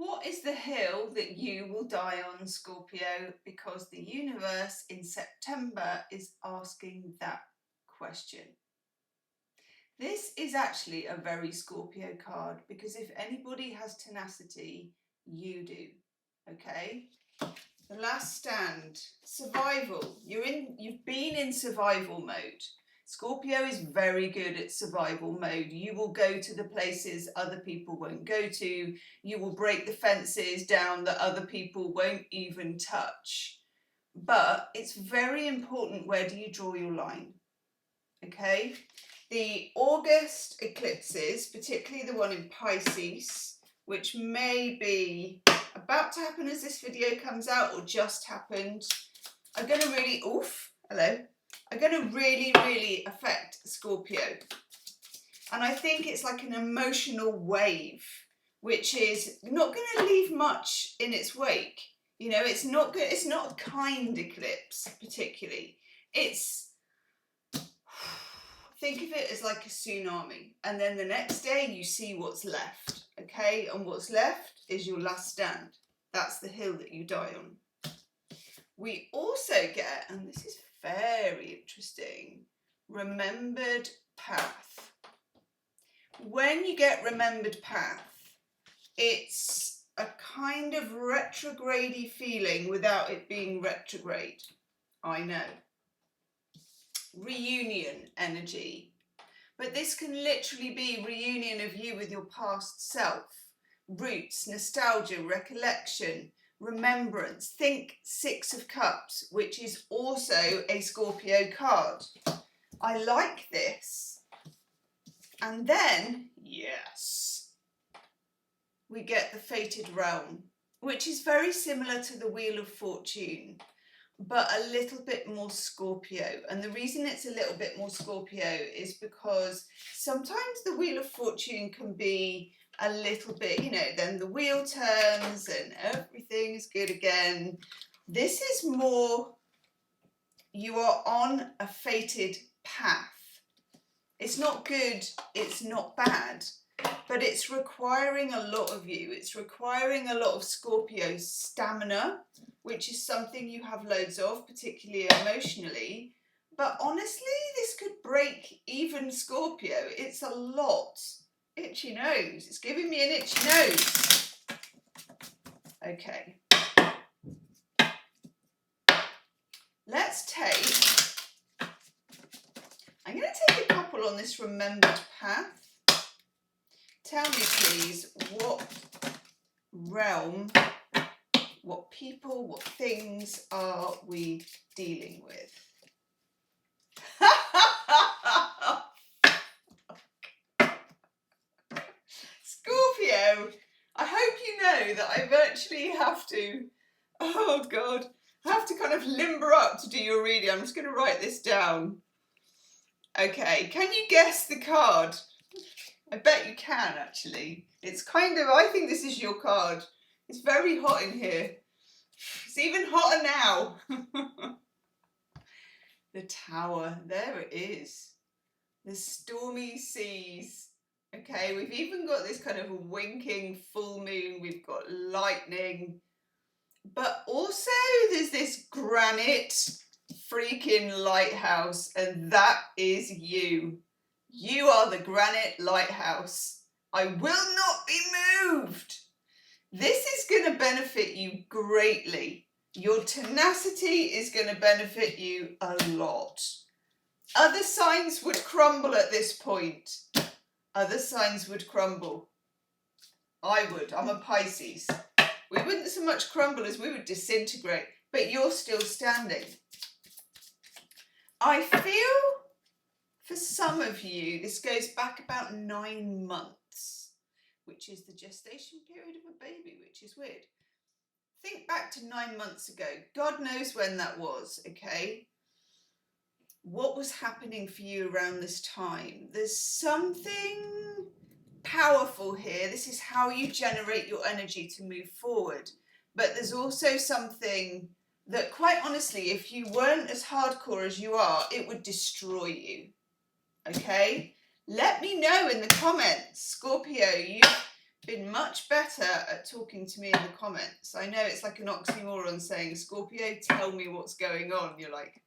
What is the hill that you will die on, Scorpio? Because the universe in September is asking that question. This is actually a very Scorpio card because if anybody has tenacity, you do. Okay? The last stand, survival. You've been in survival mode. Scorpio is very good at survival mode. You will go to the places other people won't go to. You will break the fences down that other people won't even touch. But it's very important, where do you draw your line? Okay? The August eclipses, particularly the one in Pisces, which may be about to happen as this video comes out or just happened, are going to really, are going to really affect Scorpio. And I think it's like an emotional wave, which is not going to leave much in its wake. You know, it's not good. It's not a kind eclipse particularly. Think of it as like a tsunami, and then the next day you see what's left, okay? And what's left is your last stand. That's the hill that you die on. We also get, and this is very interesting, remembered path. When you get remembered path, it's a kind of retrograde-y feeling without it being retrograde. I know. Reunion energy. But this can literally be reunion of you with your past self. Roots, nostalgia, recollection, remembrance. Think Six of Cups, which is also a Scorpio card. I like this. And then, yes, we get the Fated Realm, which is very similar to the Wheel of Fortune, but a little bit more Scorpio. And the reason it's a little bit more Scorpio is because sometimes the Wheel of Fortune can be a little bit, you know, then the wheel turns and everything is good again. This is more, you are on a fated path. It's not good, it's not bad, but it's requiring a lot of you. It's requiring a lot of Scorpio stamina, which is something you have loads of, particularly emotionally. But honestly, this could break even Scorpio. It's a lot. Itchy nose. It's giving me an itchy nose. Okay. Let's take, I'm going to take a couple on this remembered path. Tell me please, what realm, what people, what things are we dealing with? Scorpio, I hope you know that I virtually have to, oh God, I have to kind of limber up to do your reading. I'm just going to write this down. Okay, can you guess the card? I bet you can actually. It's kind of, I think this is your card. It's very hot in here. It's even hotter now. The Tower, there it is. The stormy seas. Okay, we've even got this kind of winking full moon. We've got lightning. But also there's this granite freaking lighthouse, and that is you. You are the granite lighthouse. I will not be moved. This is going to benefit you greatly. Your tenacity is going to benefit you a lot. Other signs would crumble at this point. Other signs would crumble. I would. I'm a Pisces. We wouldn't so much crumble as we would disintegrate, but you're still standing. I feel for some of you, this goes back about 9 months, which is the gestation period of a baby, which is weird. Think back to 9 months ago. God knows when that was, okay? What was happening for you around this time? There's something powerful here. This is how you generate your energy to move forward. But there's also something that, quite honestly, if you weren't as hardcore as you are, it would destroy you. Okay? Let me know in the comments, Scorpio, you've been much better at talking to me in the comments. I know it's like an oxymoron saying, Scorpio, tell me what's going on. You're like,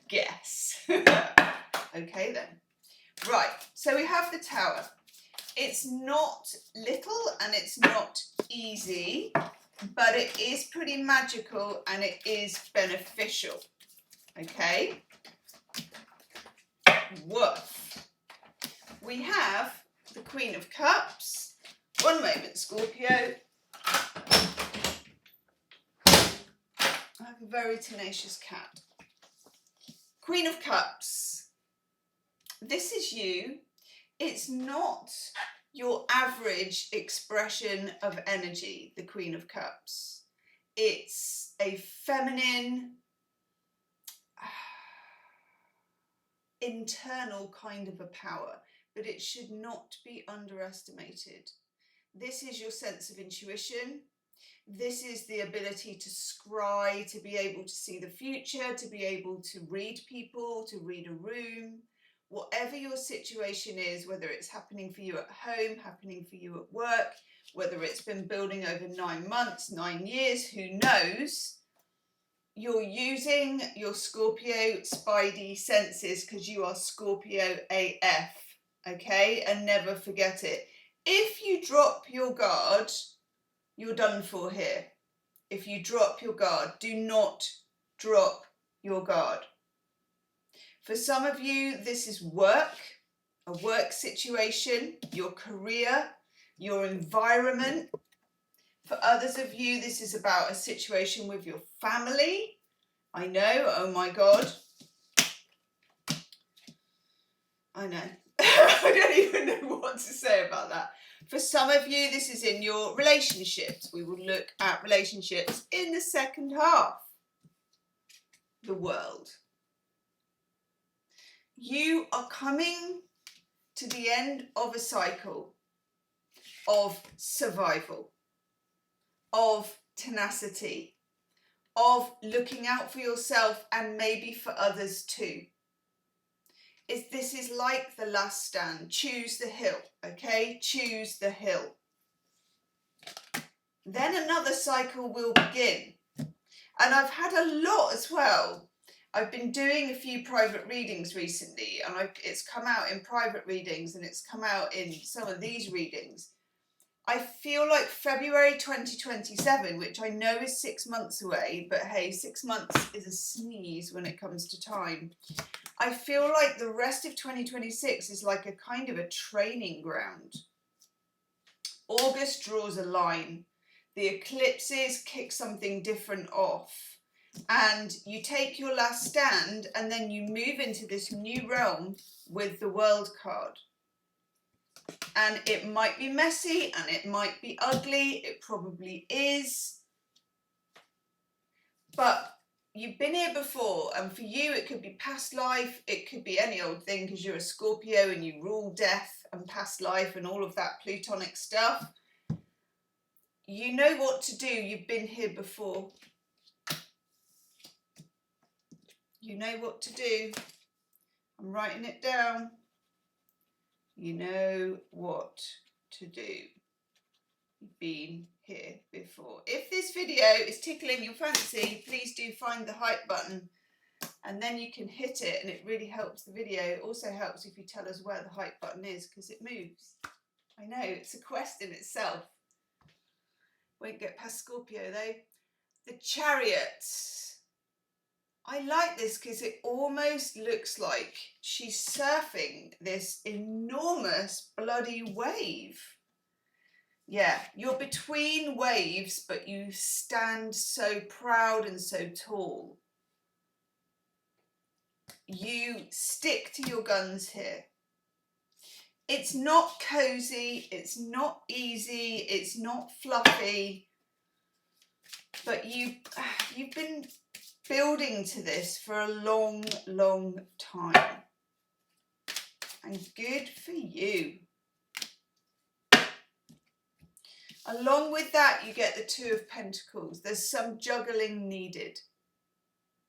guess. Okay then. Right, so we have the Tower. It's not little and it's not easy, but it is pretty magical and it is beneficial. Okay? Woof. We have the Queen of Cups. One moment, Scorpio. I have a very tenacious cat. Queen of Cups. This is you. It's not your average expression of energy, the Queen of Cups. It's a feminine, internal kind of a power, but it should not be underestimated. This is your sense of intuition. This is the ability to scry, to be able to see the future, to be able to read people, to read a room. Whatever your situation is, whether it's happening for you at home, happening for you at work, whether it's been building over 9 months, 9 years, who knows, you're using your Scorpio spidey senses because you are Scorpio AF, okay? And never forget it. If you drop your guard, you're done for here. If you drop your guard, do not drop your guard. For some of you, this is work, a work situation, your career, your environment. For others of you, this is about a situation with your family. I know, oh my God. I know. I don't even know what to say about that. For some of you, this is in your relationships. We will look at relationships in the second half. The World. You are coming to the end of a cycle of survival, of tenacity, of looking out for yourself and maybe for others too. This is like the last stand. Choose the hill, okay? Choose the hill. Then another cycle will begin. And I've had a lot as well. I've been doing a few private readings recently, and it's come out in private readings and it's come out in some of these readings. I feel like February 2027, which I know is 6 months away, but hey, 6 months is a sneeze when it comes to time. I feel like the rest of 2026 is like a kind of a training ground. August draws a line. The eclipses kick something different off. And you take your last stand and then you move into this new realm with the World card. And it might be messy and it might be ugly. It probably is. But you've been here before, and for you it could be past life, it could be any old thing because you're a Scorpio and you rule death and past life and all of that Plutonic stuff. You know what to do, you've been here before. You know what to do. I'm writing it down. You know what to do. You've been here before. If this video is tickling your fancy, please do find the hype button and then you can hit it and it really helps the video. It also helps if you tell us where the hype button is because it moves. I know, it's a quest in itself. Won't get past Scorpio though. The Chariot. I like this because it almost looks like she's surfing this enormous bloody wave. Yeah, you're between waves, but you stand so proud and so tall. You stick to your guns here. It's not cozy, it's not easy, it's not fluffy, but you've been building to this for a long, long time. And good for you. Along with that, you get the Two of Pentacles. There's some juggling needed.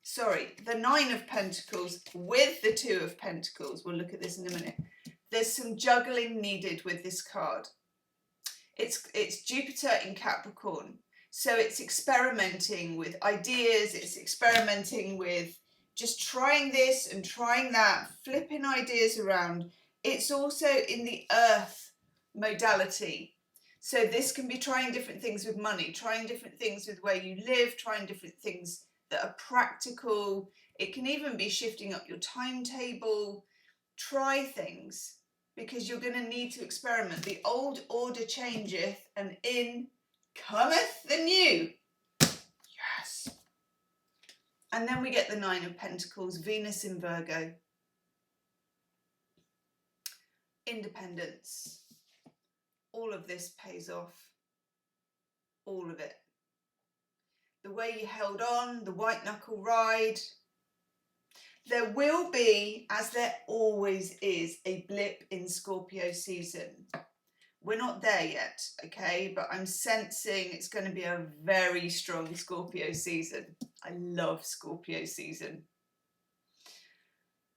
sorry, the Nine of Pentacles with the Two of Pentacles. We'll look at this in a minute. There's some juggling needed with this card. It's Jupiter in Capricorn. So it's experimenting with ideas, it's experimenting with just trying this and trying that, flipping ideas around. It's also in the earth modality. So this can be trying different things with money, trying different things with where you live, trying different things that are practical. It can even be shifting up your timetable. Try things, because you're going to need to experiment. The old order changeth, and in cometh the new. Yes. And then we get the Nine of Pentacles, Venus in Virgo. Independence. All of this pays off. All of it. The way you held on, the white knuckle ride. There will be, as there always is, a blip in Scorpio season. We're not there yet, okay? But I'm sensing it's going to be a very strong Scorpio season. I love Scorpio season.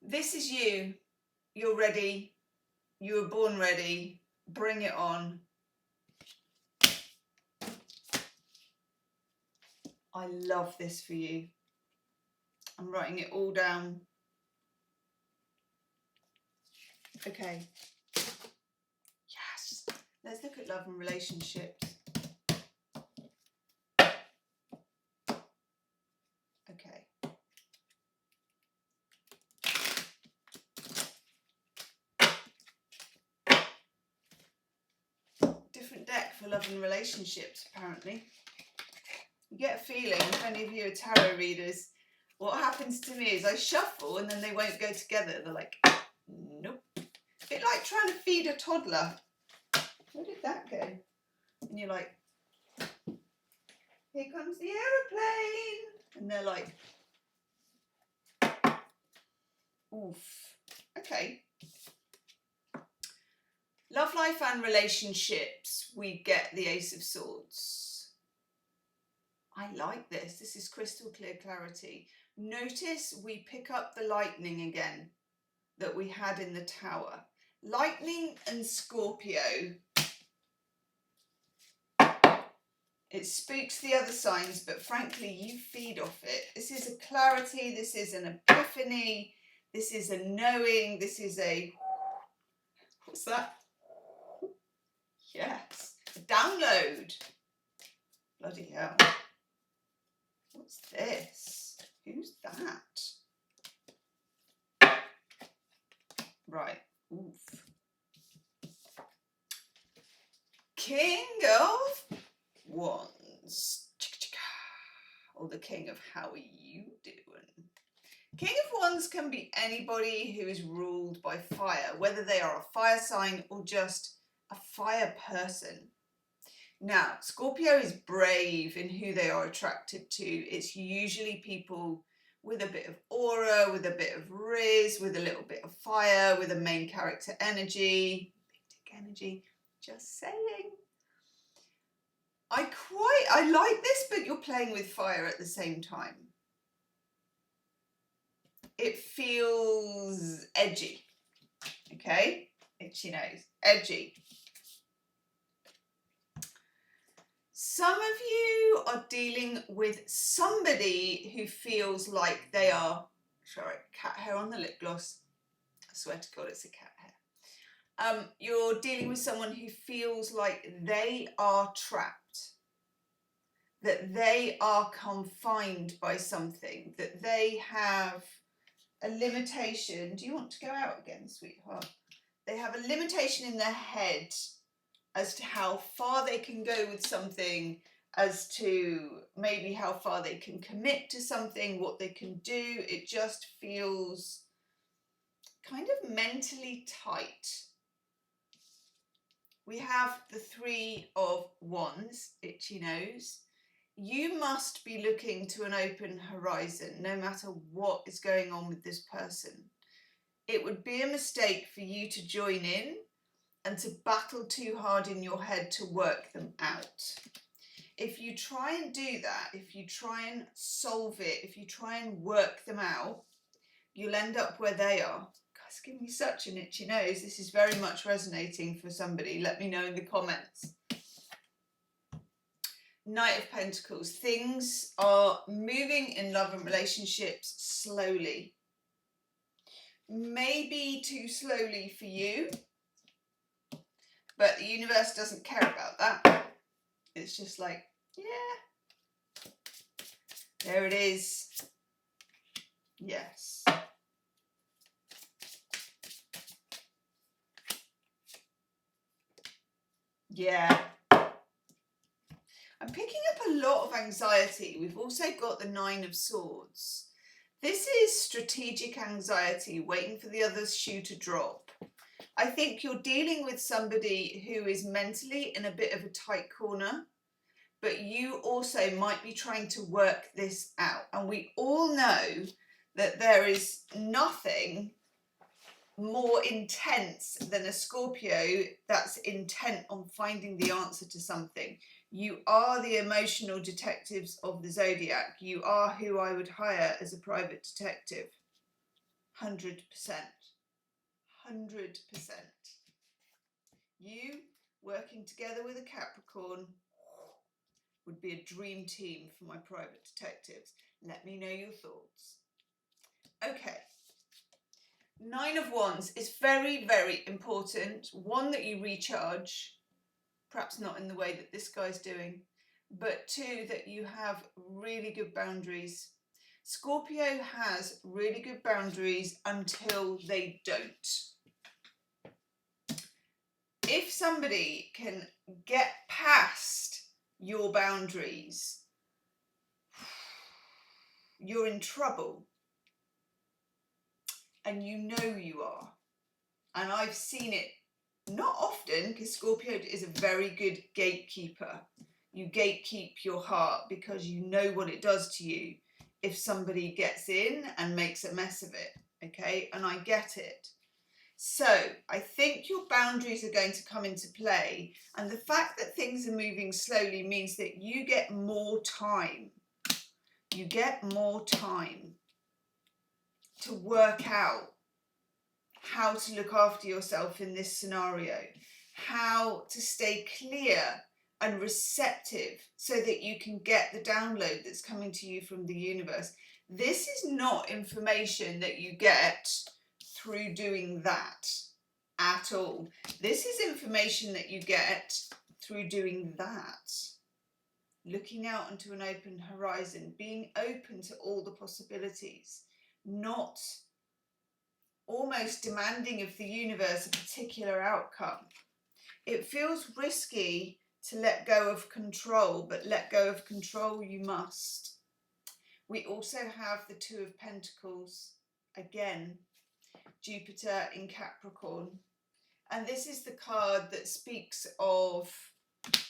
This is you. You're ready. You were born ready. Bring it on. I love this for you. I'm writing it all down. Okay. Yes. Let's look at love and relationships. Okay. Different deck for love and relationships, apparently. You get a feeling, if any of you are tarot readers, what happens to me is I shuffle and then they won't go together. They're like, nope. A bit like trying to feed a toddler. Where did that go? And you're like, here comes the aeroplane. And they're like, oof. Okay. Love life and relationships, we get the Ace of Swords. I like this. This is crystal clear clarity. Notice we pick up the lightning again that we had in the Tower. Lightning and Scorpio. It spooks the other signs, but frankly, you feed off it. This is a clarity. This is an epiphany. This is a knowing. This is a... What's that? Yes. A download. Bloody hell. What's this? Who's that? Right. Oof. King of Wands. Or the King of How Are You Doing? King of Wands can be anybody who is ruled by fire, whether they are a fire sign or just a fire person. Now, Scorpio is brave in who they are attracted to. It's usually people with a bit of aura, with a bit of riz, with a little bit of fire, with a main character energy. Big dick energy, just saying. I like this, but you're playing with fire at the same time. It feels edgy, okay? Itchy nose, edgy. Some of you are dealing with somebody who feels like they are, sorry, cat hair on the lip gloss. I swear to God, it's a cat hair. You're dealing with someone who feels like they are trapped, that they are confined by something, that they have a limitation. Do you want to go out again, sweetheart? They have a limitation in their head as to how far they can go with something, as to maybe how far they can commit to something, what they can do. It just feels kind of mentally tight. We have the Three of Wands, itchy nose. You must be looking to an open horizon, no matter what is going on with this person. It would be a mistake for you to join in and to battle too hard in your head to work them out. if you try and do that, if you try and solve it, if you try and work them out, you'll end up where they are. Guys, give me such an itchy nose. This is very much resonating for somebody. Let me know in the comments. Knight of Pentacles. Things are moving in love and relationships slowly. Maybe too slowly for you, but the universe doesn't care about that. It's just like, yeah, there it is. Yes. Yeah. I'm picking up a lot of anxiety. We've also got the Nine of Swords. This is strategic anxiety, waiting for the other shoe to drop. I think you're dealing with somebody who is mentally in a bit of a tight corner, but you also might be trying to work this out. And we all know that there is nothing more intense than a Scorpio that's intent on finding the answer to something. You are the emotional detectives of the zodiac. You are who I would hire as a private detective. 100%. 100%. You working together with a Capricorn would be a dream team for my private detectives. Let me know your thoughts. Okay. Nine of Wands is very, very important. One, that you recharge, perhaps not in the way that this guy's doing, but two, that you have really good boundaries. Scorpio has really good boundaries until they don't. If somebody can get past your boundaries, you're in trouble. And you know you are. And I've seen it not often, because Scorpio is a very good gatekeeper. You gatekeep your heart because you know what it does to you if somebody gets in and makes a mess of it. Okay, and I get it. So I think your boundaries are going to come into play, and the fact that things are moving slowly means that you get more time. You get more time to work out how to look after yourself in this scenario, how to stay clear and receptive so that you can get the download that's coming to you from the universe. This is not information that you get through doing that at all. This is information that you get through doing that. Looking out into an open horizon, being open to all the possibilities, not almost demanding of the universe a particular outcome. It feels risky to let go of control, but let go of control you must. We also have the Two of Pentacles, again, Jupiter in Capricorn. And this is the card that speaks of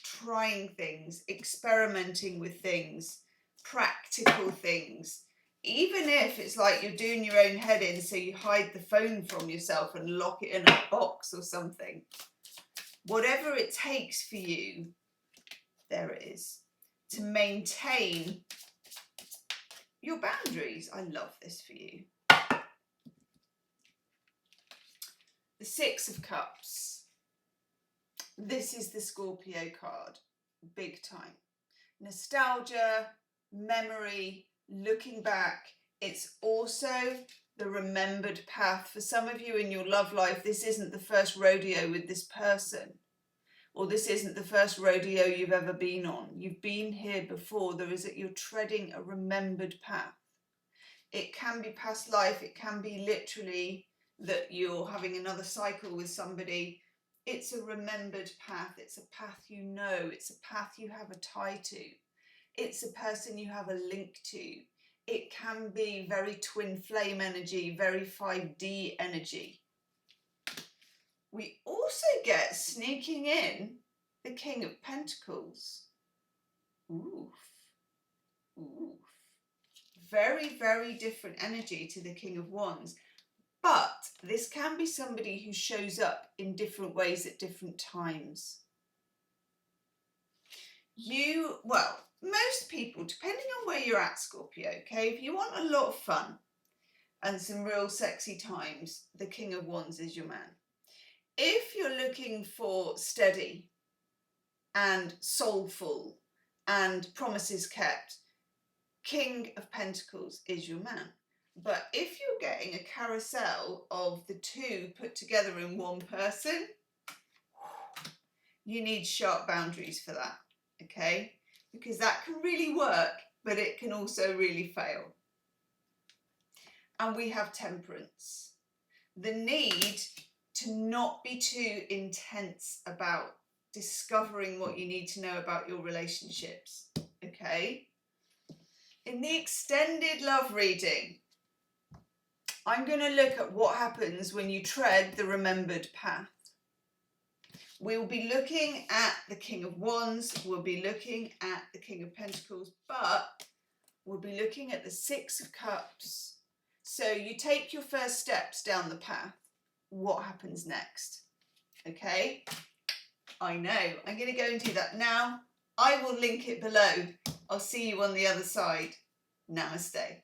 trying things, experimenting with things, practical things. Even if it's like you're doing your own head in, so you hide the phone from yourself and lock it in a box or something. Whatever it takes for you, there it is, to maintain your boundaries. I love this for you. The Six of Cups. This is the Scorpio card, big time. Nostalgia, memory, looking back. It's also the remembered path. For some of you in your love life, this isn't the first rodeo with this person, or this isn't the first rodeo you've ever been on. You've been here before. You're treading a remembered path. It can be past life. It can be literally that you're having another cycle with somebody. It's a remembered path. It's a path you know. It's a path you have a tie to. It's a person you have a link to. It can be very twin flame energy, very 5D energy. We also get, sneaking in, the King of Pentacles. Oof. Oof. Very, very different energy to the King of Wands. But this can be somebody who shows up in different ways at different times. well, most people, depending on where you're at, Scorpio, okay, if you want a lot of fun and some real sexy times, the King of Wands is your man. If you're looking for steady and soulful and promises kept, King of Pentacles is your man. But if you're getting a carousel of the two put together in one person, you need sharp boundaries for that, okay? Because that can really work, but it can also really fail. And we have Temperance. The need to not be too intense about discovering what you need to know about your relationships, okay? In the extended love reading, I'm going to look at what happens when you tread the remembered path. We'll be looking at the King of Wands, we'll be looking at the King of Pentacles, but we'll be looking at the Six of Cups. So you take your first steps down the path. What happens next? Okay, I know. I'm going to go and do that now. I will link it below. I'll see you on the other side. Namaste.